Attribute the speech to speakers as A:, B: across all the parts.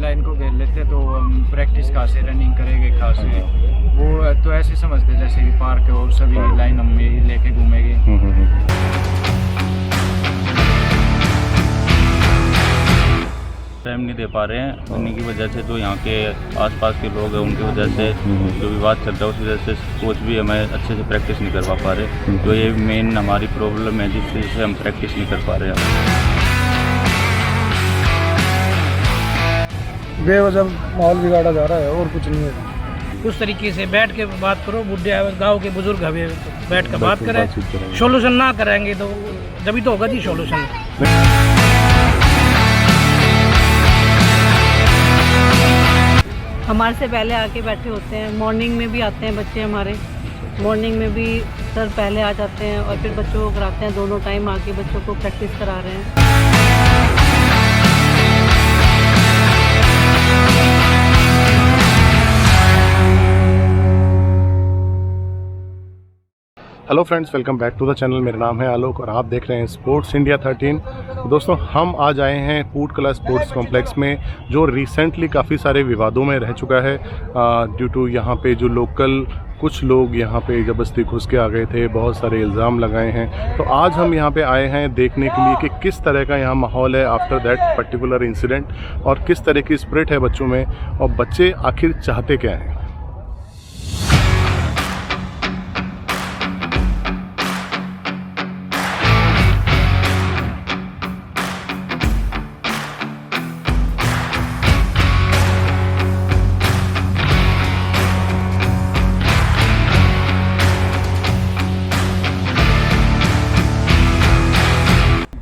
A: Line को घेर लेते तो हम प्रैक्टिस कहाँ से रनिंग करेंगे कहाँ से, वो तो ऐसे समझते जैसे कि पार्क हो सभी लाइन हम लेके घूमेंगे।
B: टाइम नहीं दे पा रहे हैं उन्हीं की वजह से, जो यहाँ के आसपास के लोग हैं उनकी वजह से जो विवाद चल रहा है उस वजह से कोच भी हमें अच्छे से प्रैक्टिस नहीं कर पा रहे। तो ये मेन हमारी प्रॉब्लम है जिसकी वजह से हम प्रैक्टिस नहीं कर पा रहे हैं।
C: बेवजह माहौल बिगाड़ा जा रहा है और कुछ नहीं है।
D: उस तरीके से बैठ के बात करो, बुढ़े गांव के बुजुर्ग हमें बैठ कर बात करें, सोल्यूशन ना करेंगे तो जब तो होगा जी सोल्यूशन।
E: हमारे से पहले आके बैठे होते हैं, मॉर्निंग में भी आते हैं बच्चे हमारे, मॉर्निंग में भी सर पहले आ जाते हैं और फिर बच्चों को कराते हैं, दोनों टाइम आके बच्चों को प्रैक्टिस करा रहे हैं।
F: Hello friends, welcome back to the channel. मेरा नाम है आलोक और आप देख रहे हैं स्पोर्ट्स इंडिया 13। दोस्तों, हम आज आए हैं पूट कला स्पोर्ट्स कॉम्प्लेक्स में, जो रिसेंटली काफ़ी सारे विवादों में रह चुका है ड्यू टू यहाँ पे जो लोकल कुछ लोग यहाँ पे ज़बरदस्ती घुस के आ गए थे, बहुत सारे इल्ज़ाम लगाए हैं। तो आज हम यहाँ पे आए हैं देखने के लिए कि किस तरह का यहाँ माहौल है आफ्टर दैट पर्टिकुलर इंसिडेंट और किस तरह की स्पिरिट है बच्चों में और बच्चे आखिर चाहते क्या हैं।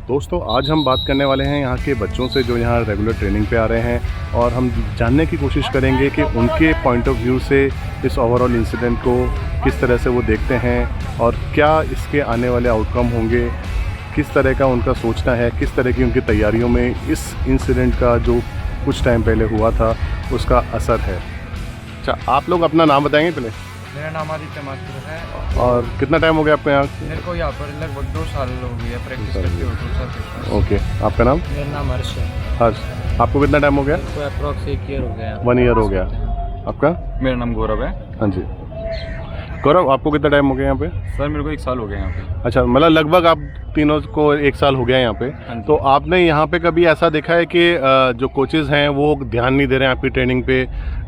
F: दोस्तों, आज हम बात करने वाले हैं यहाँ के बच्चों से जो यहाँ रेगुलर ट्रेनिंग पे आ रहे हैं और हम जानने की कोशिश करेंगे कि उनके पॉइंट ऑफ व्यू से इस ओवरऑल इंसिडेंट को किस तरह से वो देखते हैं और क्या इसके आने वाले आउटकम होंगे, किस तरह का उनका सोचना है, किस तरह की उनकी तैयारियों में इस इंसिडेंट का जो कुछ टाइम पहले हुआ था उसका असर है। अच्छा, आप लोग अपना नाम बताएंगे पहले?
A: मेरा नाम आदित्य माथुर है।
F: और कितना टाइम हो गया आपको यहाँ?
A: मेरे को यहाँ पर लगभग 2 साल हो गया प्रैक्टिस करते हुए। 2 साल।
F: ओके, आपका नाम?
D: मेरा नाम हर्ष है।
F: हर्ष, आपको कितना टाइम हो गया?
D: तो अप्रॉक्स 1 ईयर हो गया।
F: 1 ईयर हो गया। आपका?
G: मेरा नाम गौरव है।
F: हाँ जी। गौरव, आपको कितना टाइम हो गया यहाँ पे?
G: सर, मेरे को 1 साल हो गया यहाँ पे।
F: अच्छा, मतलब लगभग आप तीनों को 1 साल हो गया यहाँ पे। तो आपने यहाँ पे कभी ऐसा देखा है कि जो कोचेज़ हैं वो ध्यान नहीं दे रहे हैं आपकी ट्रेनिंग पे,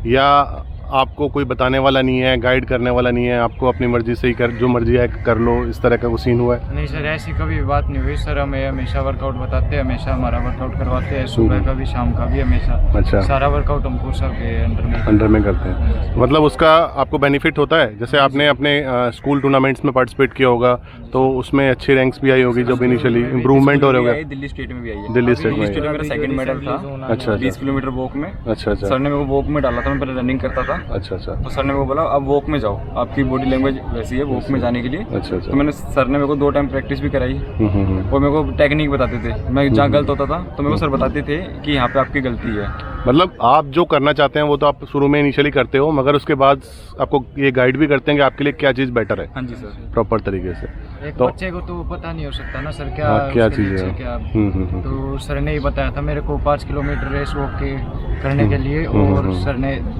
F: या आपको कोई बताने वाला नहीं है, गाइड करने वाला नहीं है, आपको अपनी मर्जी से ही जो मर्जी है कर लो, इस तरह का कोई सीन हुआ है?
A: नहीं सर, ऐसी कभी बात नहीं हुई सर। हमें हमेशा वर्कआउट बताते हैं, हमेशा हमारा वर्कआउट करवाते हैं, सुबह का भी शाम का भी हमेशा।
F: अच्छा,
A: सारा वर्कआउट हमको सबके अंडर में
F: करते हैं। मतलब उसका आपको बेनिफिट होता है? जैसे आपने अपने स्कूल टूर्नामेंट्स में पार्टिसिपेट किया होगा तो उसमें अच्छी रैंक्स भी आई होगी, जब इनिशियली इंप्रूवमेंट हो रहा है।
G: दिल्ली स्टेट में भी आई है।
F: दिल्ली स्टेट में
G: मेरा सेकंड मेडल था।
F: अच्छा,
G: 20 किलोमीटर वॉक में।
F: अच्छा।
G: सर ने मेरे को वॉक में डाला था, मैं पहले रनिंग करता था।
F: अच्छा।
G: तो सर ने मेरे को बोला अब वॉक में जाओ, आपकी बॉडी लैंग्वेज वैसी है वॉक में जाने के लिए।
F: अच्छा।
G: तो मैंने सर ने मेरे को 2 टाइम प्रैक्टिस भी कराई और मेरे को टेक्निक बताते थे। मैं जहाँ गलत होता था तो मेरे को सर बताते थे कि यहाँ पे आपकी गलती है।
F: मतलब आप जो करना चाहते हैं वो तो आप शुरू में इनिशियली करते हो, मगर उसके बाद आपको ये गाइड भी करते हैं कि आपके लिए क्या चीज़ बेटर है।
G: हाँ जी सर,
F: प्रॉपर तरीके से।
A: एक
F: तो
A: बच्चे को तो पता नहीं हो सकता ना सर क्या
F: चीज़ है
A: क्या। तो सर ने ही बताया था मेरे को 5 किलोमीटर रेस वॉक करने के लिए, और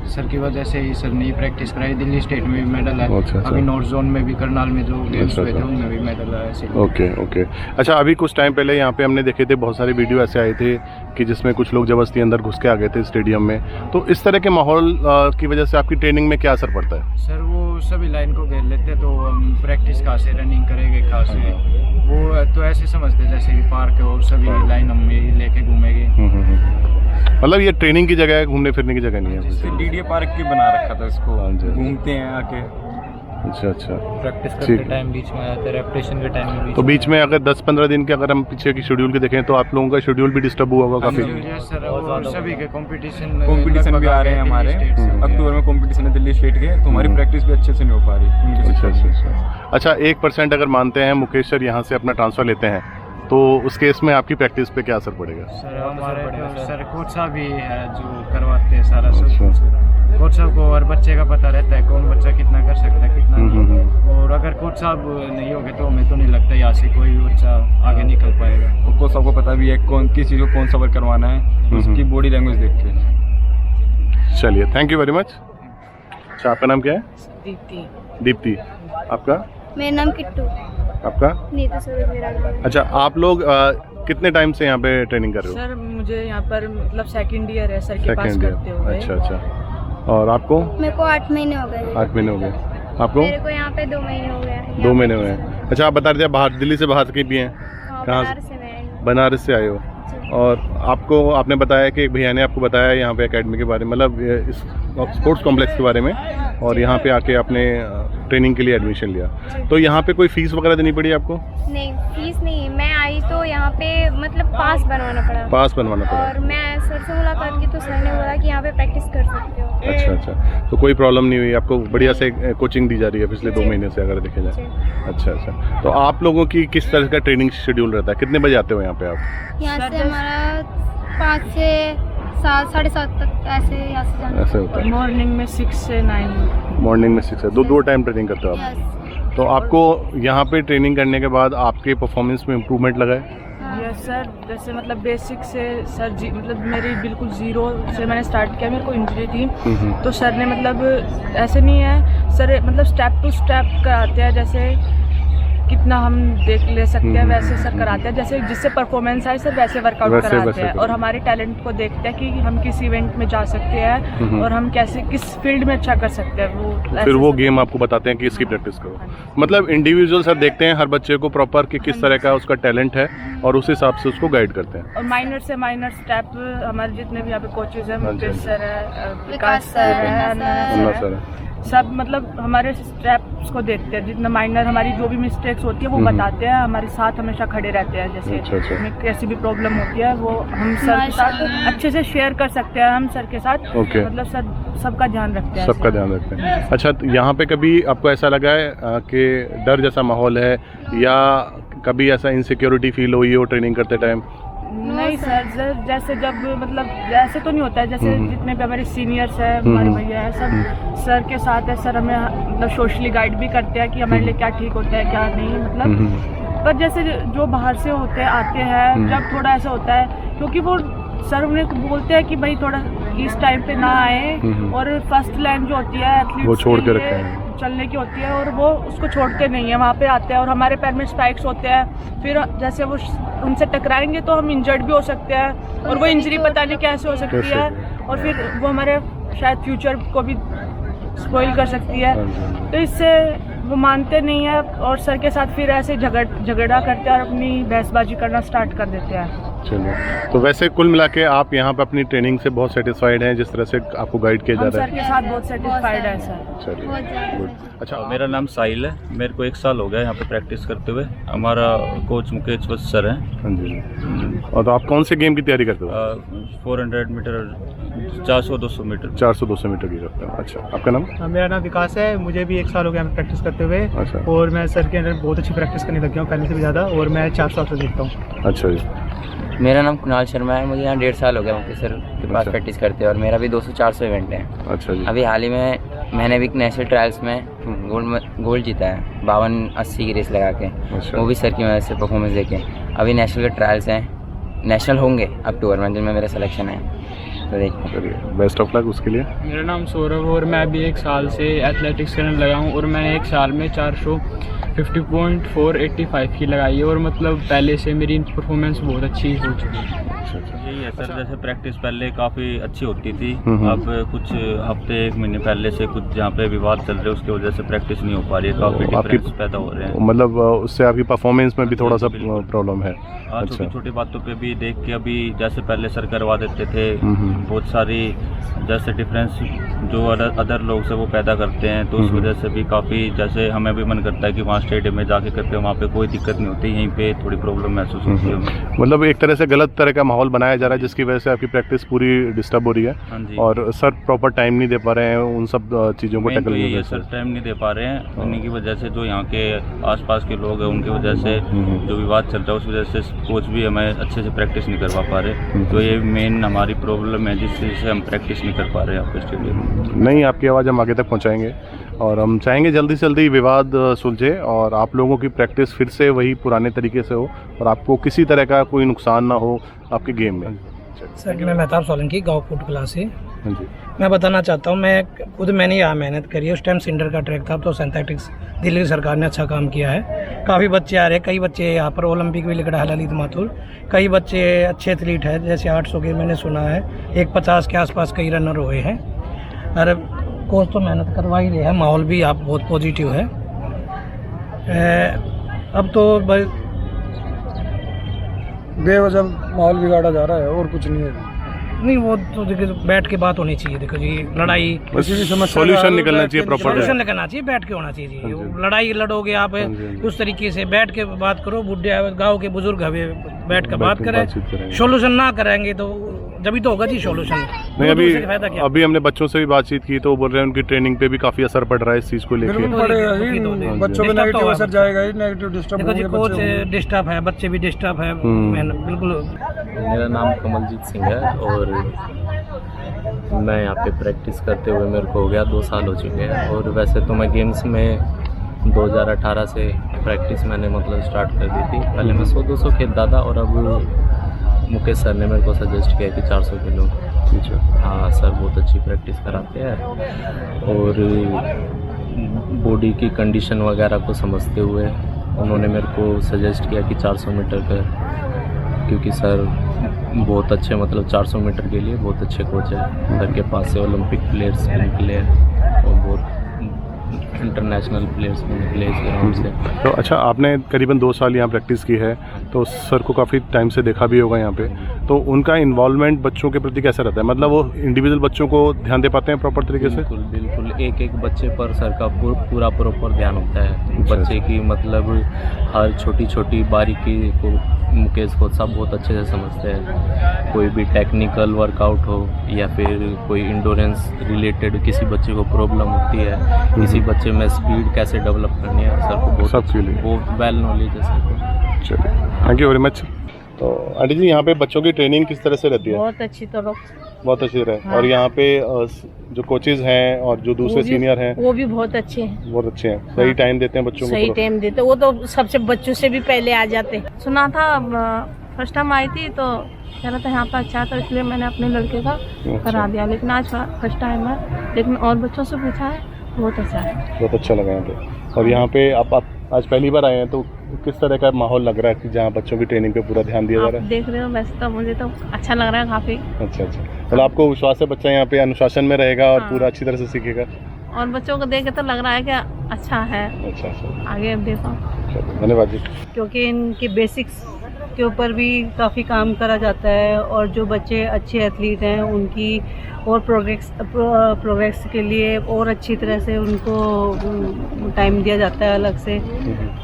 A: सर की वजह से ही सर ने प्रैक्टिस कराई। दिल्ली स्टेट में भी मेडल है।
F: अच्छा।
A: अभी नॉर्थ जोन में भी करनाल में जो गेम्स हुए थे उनमें भी मेडल है।
F: ओके। अच्छा, अभी कुछ टाइम पहले यहाँ पे हमने देखे थे बहुत सारे वीडियो ऐसे आए थे कि जिसमें कुछ लोग जबरदस्ती अंदर घुस के आ गए थे स्टेडियम में। तो इस तरह के माहौल की वजह से आपकी ट्रेनिंग में क्या असर पड़ता है?
A: सर, वो सभी लाइन को घेर लेते तो हम प्रैक्टिस कहाँ से रनिंग करेंगे कहाँ से, वो तो ऐसे समझते जैसे कि पार्क हो सभी लाइन हम लेके घूमेंगे।
F: मतलब ये ट्रेनिंग की जगह है, घूमने फिरने की जगह नहीं है।
G: डीडीए पार्क की बना रखा था इसको, घूमते हैं आके।
F: अच्छा।
D: प्रैक्टिस करते टाइम बीच में आते, रेपिटेशन के टाइम में
F: तो बीच में अगर 10-15 दिन के अगर हम पीछे की शेड्यूल के देखें तो आप लोगों का शेड्यूल भी डिस्टर्ब हुआ होगा काफी?
A: सर, और सभी के कंपीटिशन
G: भी आ रहे हैं हमारे। अक्टूबर में कंपटीशन है दिल्ली स्टेट के, तो हमारी प्रैक्टिस भी अच्छे से नहीं हो पा रही।
F: अच्छा, 1% अगर मानते हैं मुकेश सर यहाँ से अपना ट्रांसफर लेते हैं तो उस केस में आपकी प्रैक्टिस पे क्या असर पड़ेगा?
A: सर, हमारे सर कोच साहब भी है जो करवाते हैं सारा सब। कोच साहब को और बच्चे का पता रहता है कौन बच्चा कितना कर सकता है कितना नहीं। और अगर कोच साहब नहीं होगे तो हमें तो नहीं लगता यहाँ से कोई भी बच्चा आगे निकल पाएगा।
G: कोच साहब को पता भी है किस चीज़ को कौन सा वर्क करवाना है, उसकी बॉडी लैंग्वेज देख के।
F: चलिए, थैंक यू वेरी मच। अच्छा, आपका नाम क्या है?
E: दीप्ति।
F: दीप्ति। आपका?
H: मेरा नाम किट्टू।
F: आपका?
H: नीतू सूरज मेरा नाम।
F: अच्छा, आप लोग कितने टाइम से यहाँ पे ट्रेनिंग कर रहे हो?
E: सर मुझे यहाँ पर मतलब सेकंड ईयर है सर के पास
F: सेकेंड
E: करते
F: ईयर।
E: हुए।
F: अच्छा अच्छा। और आपको?
H: मेरे को 8 महीने हो गए।
F: 8 महीने हो गए। आपको?
H: मेरे को यहाँ पे 2 महीने हो गए हैं।
F: 2 महीने हुए हैं। अच्छा, आप बता रहे थे बाहर, दिल्ली से बाहर कहीं भी हैं? कहाँ से?
H: बनारस से मैं आई हूँ।
F: बनारस से आए हो। और आपको, आपने बताया कि एक भैया ने आपको बताया यहाँ पे एकेडमी के बारे में, मतलब इस स्पोर्ट्स कॉम्प्लेक्स के बारे में, और यहाँ पे आके आपने ट्रेनिंग के लिए एडमिशन लिया। तो यहाँ पे कोई फीस वगैरह देनी पड़ी आपको?
H: नहीं, फीस नहीं। मैं आई तो यहाँ पे मतलब पास बनवाना पड़ा।
F: पास बनवाना पड़ा।
H: और मैं सर से मुलाकात की तो सर ने बोला कि यहाँ पे प्रैक्टिस कर सकते हो।
F: अच्छा अच्छा। तो कोई प्रॉब्लम नहीं हुई आपको? बढ़िया से कोचिंग दी जा रही है पिछले 2 महीने से अगर देखे जाए। अच्छा अच्छा। तो आप लोगों की किस तरह का ट्रेनिंग शेड्यूल रहता है? कितने बजे आते हो यहाँ पे आप?
H: यहाँ से हमारा 5 से 7, 7:30 तक ऐसे यहाँ से जाना।
F: ऐसे होता है?
E: मॉर्निंग में 6 से 9।
F: मॉर्निंग में 6 से 2 टाइम ट्रेनिंग करते हो आप?
H: यस।
F: तो आपको यहाँ पे ट्रेनिंग करने के बाद आपके परफॉर्मेंस में इम्प्रूवमेंट लगा है?
E: यस सर, जैसे मतलब बेसिक से सर जी मतलब मेरी बिल्कुल ज़ीरो से मैंने स्टार्ट किया, मेरे को इंजरी थी। तो सर ने मतलब ऐसे नहीं है सर, मतलब स्टेप टू स्टेप कराते हैं, जैसे कितना हम देख ले सकते हैं वैसे सर कराते हैं, जैसे जिससे परफॉर्मेंस आए सर वैसे वर्कआउट कराते हैं। और हमारे टैलेंट को देखते हैं कि हम किस इवेंट में जा सकते हैं और हम कैसे किस फील्ड में अच्छा कर सकते हैं। वो
F: फिर वो गेम आपको बताते हैं कि इसकी प्रैक्टिस करो। मतलब इंडिविजुअल सर देखते हैं हर बच्चे को प्रॉपर कि किस तरह का उसका टैलेंट है और उस हिसाब से उसको गाइड करते हैं।
E: और माइनर से माइनर स्टेप हमारे जितने भी यहाँ पे कोचेज हैं,
F: हाँ जी,
E: मुकेश सर है,
H: विकास
E: विकास सर है, अन्ना
F: अन्ना
E: सर
F: सर
E: है,
F: है।
E: सब मतलब हमारे स्टेप्स को देखते हैं, जितना माइनर हमारी जो भी मिस्टेक्स होती है वो बताते हैं, हमारे साथ हमेशा खड़े रहते हैं। जैसे
F: अच्छा, अच्छा।
E: हमें कैसी भी प्रॉब्लम होती है वो हम सर के साथ अच्छे से शेयर कर सकते हैं, हम सर के साथ
F: ओके।
E: मतलब सर सबका ध्यान रखते हैं।
F: सबका ध्यान रखते हैं। अच्छा, तो यहाँ पे कभी आपको ऐसा लगा है कि डर जैसा माहौल है, या कभी ऐसा इनसिक्योरिटी फील हुई हो ट्रेनिंग करते टाइम?
E: नहीं सर, जैसे जब मतलब ऐसे तो नहीं होता है, जैसे जितने भी हमारे सीनियर्स हैं, हमारे भैया हैं, सब सर के साथ है। सर हमें मतलब सोशली गाइड भी करते हैं कि हमारे लिए क्या ठीक होता है क्या नहीं, मतलब। पर जैसे जो बाहर से होते आते हैं, जब थोड़ा ऐसा होता है, क्योंकि वो सर उन्हें बोलते हैं कि भाई थोड़ा इस टाइम पे ना आए, और फर्स्ट लाइन जो होती है एथलीट्स
F: वो छोड़ के
E: लिए
F: रखते हैं,
E: चलने की होती है, और वो उसको छोड़ते नहीं है, वहाँ पे आते हैं। और हमारे पैर में स्पाइक्स होते हैं, फिर जैसे वो उनसे टकराएंगे तो हम इंजर्ड भी हो सकते हैं, और वो इंजरी पता नहीं कैसे हो सकती है, और फिर वो हमारे शायद फ्यूचर को भी स्पॉइल कर सकती है। तो इससे वो मानते नहीं है, और सर के साथ फिर ऐसे झगड़ा करते हैं और अपनी बहसबाजी करना स्टार्ट कर देते हैं।
F: चलिए, तो वैसे कुल मिला के आप यहाँ पे अपनी ट्रेनिंग से बहुत सेटिस्फाइड हैं, जिस तरह से आपको गाइड किया जा
E: हम
F: रहा
E: सर
F: है?
E: के साथ बहुत सेटिस्फाइड है सर।
F: चलिए,
H: बहुत ज़्यादा।
F: गुड। अच्छा,
B: मेरा नाम साहिल है, मेरे को 1 साल हो गया यहाँ पे प्रैक्टिस करते हुए। हमारा कोच मुकेश वत्स सर हैं।
F: हाँ जी। और तो आप कौन से गेम की तैयारी करते हो?
B: 400 मीटर, 400-200 मीटर।
F: 400-200 मीटर की करते हो। अच्छा, आपका नाम?
C: मेरा नाम विकास है, मुझे भी 1 साल हो गया मैं प्रैक्टिस करते हुए।
F: अच्छा।
C: और मैं सर के अंदर बहुत अच्छी प्रैक्टिस करने लग गया हूँ, पहले से भी ज़्यादा, और मैं 400 से देखता हूँ।
F: अच्छा जी।
I: मेरा नाम कुणाल शर्मा है, मुझे यहाँ 1.5 साल हो गया मुकेश सर के पास
F: अच्छा।
I: प्रैक्टिस करते हैं, और मेरा भी 200-400 इवेंट है।
F: अच्छा जी।
I: अभी हाल ही में मैंने भी नेशनल ट्रायल्स में गोल्ड जीता है, 52-80 की रेस लगा के।
F: अच्छा।
I: वो भी सर की वजह से परफॉर्मेंस देके। अभी नेशनल के ट्रायल्स हैं, नेशनल होंगे अक्टूबर में, जिनमें मेरा सिलेक्शन है, तो देखिए।
F: चलिए, बेस्ट ऑफ लक उसके लिए।
J: मेरा नाम सौरभ और मैं अभी 1 साल से एथलेटिक्स करने लगा हूँ, और मैंने 1 साल में 450.485 की लगाई है, और मतलब पहले से मेरी परफॉर्मेंस बहुत अच्छी हो चुकी है।
B: यही है सर, जैसे प्रैक्टिस पहले काफ़ी अच्छी होती थी, अब कुछ हफ्ते 1 महीने पहले से कुछ जहाँ पे विवाद चल रहे हैं उसकी वजह से प्रैक्टिस नहीं हो पा रही है, काफ़ी डिफरेंस पैदा हो रहे हैं।
F: मतलब उससे आपकी परफॉर्मेंस में भी थोड़ा सा प्रॉब्लम है?
B: हाँ,
F: अच्छा।
B: छोटी छोटी बातों पे भी देख के अभी जैसे पहले सर करवा देते थे, बहुत सारी जैसे डिफरेंस जो अदर लोग से वो पैदा करते हैं, तो उस वजह से भी काफ़ी, जैसे हमें भी मन करता है कि वहाँ स्टेडियम में जाके करते हैं, वहाँ पे कोई दिक्कत नहीं होती, यहीं पे थोड़ी प्रॉब्लम महसूस होती है।
F: मतलब एक तरह से गलत तरह का माहौल बनाया जा रहा है, जिसकी वजह से आपकी प्रैक्टिस पूरी डिस्टर्ब हो रही है।
B: हाँ जी।
F: और सर प्रॉपर टाइम नहीं दे पा रहे हैं उन सब चीज़ों को
B: मेन
F: टैकल
B: तो यही
F: करने
B: है सर, टाइम नहीं दे पा रहे हैं, उन्हीं की वजह से, जो यहाँ के आसपास के लोग हैं उनकी वजह से जो विवाद चल रहा है उस वजह से कोच भी हमें अच्छे से प्रैक्टिस नहीं करवा पा रहे। तो ये मेन हमारी प्रॉब्लम है, जिससे हम प्रैक्टिस नहीं कर पा रहे हैं यहाँ पे स्टेडियम में।
F: नहीं, आपकी आवाज़ हम आगे तक पहुँचाएंगे, और हम चाहेंगे जल्दी से जल्दी विवाद सुलझे और आप लोगों की प्रैक्टिस फिर से वही पुराने तरीके से हो, और आपको किसी तरह का कोई नुकसान ना हो आपके गेम में।
D: सर मैं मेहताब सोलंकी, गाँव फूड क्लास से।
F: हाँ जी।
D: मैं बताना चाहता हूँ, मैं खुद मैंने यहाँ मेहनत करी है। उस टाइम सिंडर का ट्रैक था, अब तो सिंथेटिक्स दिल्ली सरकार ने अच्छा काम किया है। काफ़ी बच्चे आ रहे हैं, कई बच्चे यहाँ पर ओलंपिक भी लिखा है ललित माथुर, कई बच्चे अच्छे एथलीट हैं, जैसे 800 के मैंने सुना है, 150 के आसपास कई रनर हुए हैं। अरे कोच तो मेहनत करवा ही रहे हैं, माहौल भी आप बहुत पॉजिटिव है। अब तो
C: बेवजह माहौल बिगाड़ा जा रहा है और कुछ नहीं है।
D: नहीं, वो तो देखो बैठ के बात होनी चाहिए। देखो जी, लड़ाई
F: सॉल्यूशन निकलना चाहिए, प्रॉपर
D: सॉल्यूशन निकलना चाहिए, बैठ के होना चाहिए जी। लड़ाई लड़ोगे आप उस तरीके से, बैठ के बात करो। बुढ़े गांव के बुजुर्ग हवे बैठ कर बात करें, सॉल्यूशन ना करेंगे तो जब तो होगा जी सॉल्यूशन।
F: नहीं, अभी हमने बच्चों से भी बातचीत की तो वो बोल रहे हैं उनकी ट्रेनिंग पे भी काफी असर पड़ रहा है इस चीज को लेकर।
C: बच्चों पे नेगेटिव असर जाएगा ही, नेगेटिव डिस्टर्ब
D: देखो जी, कोच डिस्टर्ब है, बच्चे भी डिस्टर्ब है, बिल्कुल।
K: मेरा नाम कमलजीत सिंह है और मैं यहाँ पे प्रैक्टिस करते हुए मेरे को हो गया 2 साल हो चुके हैं। और वैसे तो मैं गेम्स में 2018 से प्रैक्टिस मैंने मतलब स्टार्ट कर दी थी। पहले मैं 100-200 खेलता था और अब मुकेश सर ने मेरे को सजेस्ट किया कि 400 किलो। हाँ सर, बहुत अच्छी प्रैक्टिस कराते हैं और बॉडी की कंडीशन वगैरह को समझते हुए उन्होंने मेरे को सजेस्ट किया कि 400 मीटर का, क्योंकि सर बहुत अच्छे मतलब 400 मीटर के लिए बहुत अच्छे कोच है। घर के पास से ओलंपिक प्लेयर्स निकले और बहुत इंटरनेशनल प्लेयर्स भी निकले इस ग्राउंड से।
F: तो अच्छा, आपने करीबन 2 साल यहाँ प्रैक्टिस की है, तो सर को काफ़ी टाइम से देखा भी होगा यहाँ पे, तो उनका इन्वॉल्वमेंट बच्चों के प्रति कैसा रहता है? मतलब वो इंडिविजुअल बच्चों को ध्यान दे पाते हैं प्रॉपर तरीके से?
K: बिल्कुल बिल्कुल, एक बच्चे पर सर का पूरा प्रॉपर ध्यान होता है। बच्चे की मतलब हर छोटी छोटी बारीकी को मुकेश कोच साहब बहुत अच्छे से समझते हैं। कोई भी टेक्निकल वर्कआउट हो या फिर कोई इंडोरेंस रिलेटेड किसी बच्चे को प्रॉब्लम होती है, किसी बच्चे में स्पीड कैसे डेवलप करनी है, सर को बहुत वेल नॉलेज है सर को।
F: चलिए, थैंक यू वेरी मच। तो आंटी जी, यहाँ पे बच्चों की ट्रेनिंग किस तरह से रहती है?
E: बहुत अच्छी तरह,
F: बहुत अच्छी रहे।
E: हाँ।
F: और यहाँ पे जो कोचेज हैं और जो दूसरे सीनियर हैं
E: वो भी बहुत अच्छे हैं,
F: बहुत अच्छे हैं। सही टाइम देते हैं बच्चों को,
E: सही टाइम देते। वो तो सबसे बच्चों से भी पहले आ जाते। सुना था फर्स्ट टाइम आई थी तो कह रहा था यहाँ पर अच्छा, तो इसलिए मैंने अपने लड़के का करा दिया। लेकिन आज फर्स्ट टाइम है, लेकिन और बच्चों से पूछा है, बहुत अच्छा है, बहुत अच्छा लगा यहाँ पे। और यहाँ पे आप आज पहली बार आए हैं तो किस तरह का माहौल लग रहा है कि जहाँ बच्चों की ट्रेनिंग पे पूरा ध्यान दिया जा रहा है? देख रहे हो, वैसे तो मुझे तो अच्छा लग रहा है काफ़ी।
F: अच्छा, मतलब आपको विश्वास है बच्चा यहाँ पे अनुशासन में रहेगा और पूरा अच्छी तरह से सीखेगा?
E: और बच्चों को देख के तो लग रहा है कि अच्छा है। अच्छा, आगे अब देखो।
F: धन्यवाद जी।
E: क्योंकि इनके बेसिक्स के ऊपर भी काफ़ी काम करा जाता है और जो बच्चे अच्छे एथलीट हैं उनकी और प्रोग्रेस के लिए और अच्छी तरह से उनको टाइम दिया जाता है, अलग से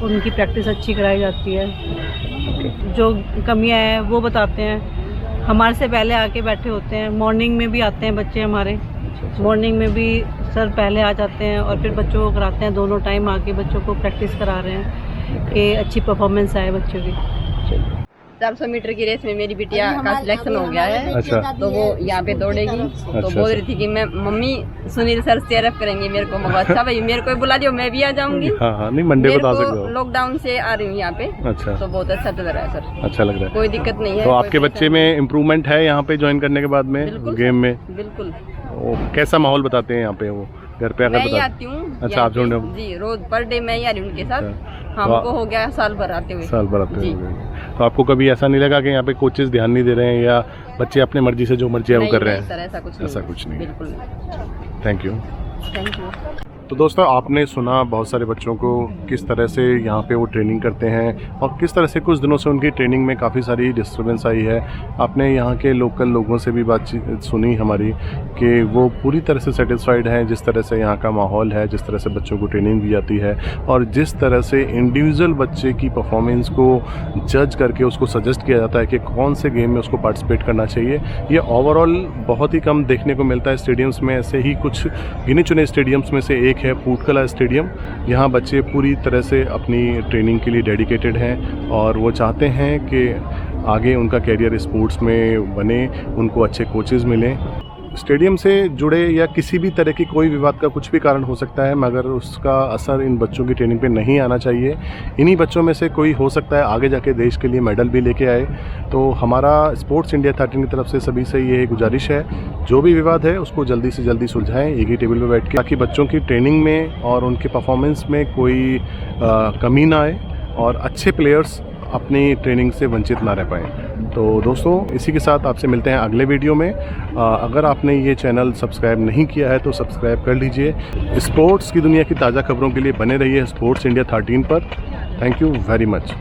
E: उनकी प्रैक्टिस अच्छी कराई जाती है। जो कमियां हैं वो बताते हैं, हमारे से पहले आके बैठे होते हैं। मॉर्निंग में भी आते हैं बच्चे हमारे, मॉर्निंग में भी सर पहले आ जाते हैं और फिर बच्चों को कराते हैं। दोनों टाइम आके बच्चों को प्रैक्टिस करा रहे हैं कि अच्छी परफॉर्मेंस आए बच्चों की।
L: 400 मीटर की रेस में मेरी बिटिया का सिलेक्शन हो गया है।
F: अच्छा।
L: तो वो यहाँ पे दौड़ेगी। तो बोल रही थी कि मैं मम्मी सुनील सर चेयरअप करेंगे मेरे को। मैं अच्छा भाई, मेरे को बुला दियो, मैं भी आ जाऊंगी।
F: हाँ, नहीं मंडे को आ सकते हो।
L: लॉकडाउन से आ रही हूँ यहाँ पे। अच्छा। तो बहुत अच्छा लग रहा है सर, अच्छा लग रहा है, कोई दिक्कत नहीं है।
F: तो आपके बच्चे में इम्प्रूवमेंट है यहाँ पे ज्वाइन करने के बाद में गेम में?
L: बिल्कुल।
F: कैसा माहौल बताते हैं यहाँ पे वो घर पे आकर?
L: मैं ही आती हूँ।
F: अच्छा, आप जोड़ने
L: जी, रोज पर डे मैं ही आ रही हूँ उनके साथ। हमको हो गया साल भर आते हुए।
F: तो आपको कभी ऐसा नहीं लगा कि यहाँ पे कोचेस ध्यान नहीं दे रहे हैं या बच्चे अपने मर्जी से जो मर्जी है वो कर रहे हैं?
L: सर, ऐसा कुछ नहीं, बिल्कुल।
F: Thank you.
L: Thank you.
F: तो दोस्तों, आपने सुना बहुत सारे बच्चों को किस तरह से यहाँ पे वो ट्रेनिंग करते हैं और किस तरह से कुछ दिनों से उनकी ट्रेनिंग में काफ़ी सारी डिस्टर्बेंस आई है। आपने यहाँ के लोकल लोगों से भी बातचीत सुनी हमारी कि वो पूरी तरह से सेटिस्फाइड हैं जिस तरह से यहाँ का माहौल है, जिस तरह से बच्चों को ट्रेनिंग दी जाती है और जिस तरह से इंडिविजुअल बच्चे की परफॉर्मेंस को जज करके उसको सजेस्ट किया जाता है कि कौन से गेम में उसको पार्टिसिपेट करना चाहिए। ये ओवरऑल बहुत ही कम देखने को मिलता है स्टेडियम्स में। ऐसे ही कुछ गिने चुने स्टेडियम्स में से एक है पूट कला स्टेडियम। यहाँ बच्चे पूरी तरह से अपनी ट्रेनिंग के लिए डेडिकेटेड हैं और वो चाहते हैं कि आगे उनका कैरियर स्पोर्ट्स में बने, उनको अच्छे कोचेज़ मिलें। स्टेडियम से जुड़े या किसी भी तरह की कोई विवाद का कुछ भी कारण हो सकता है, मगर उसका असर इन बच्चों की ट्रेनिंग पे नहीं आना चाहिए। इन्हीं बच्चों में से कोई हो सकता है आगे जाके देश के लिए मेडल भी लेके आए। तो हमारा स्पोर्ट्स इंडिया 13 की तरफ से सभी से ये गुजारिश है, जो भी विवाद है उसको जल्दी से जल्दी सुलझाएं एक ही टेबल पे बैठ के, ताकि बच्चों की ट्रेनिंग में और उनके परफॉर्मेंस में कोई कमी ना आए और अच्छे प्लेयर्स अपनी ट्रेनिंग से वंचित ना रह पाएँ। तो दोस्तों, इसी के साथ आपसे मिलते हैं अगले वीडियो में। अगर आपने ये चैनल सब्सक्राइब नहीं किया है तो सब्सक्राइब कर लीजिए। स्पोर्ट्स की दुनिया की ताज़ा खबरों के लिए बने रहिए स्पोर्ट्स इंडिया 13 पर। Thank you very much.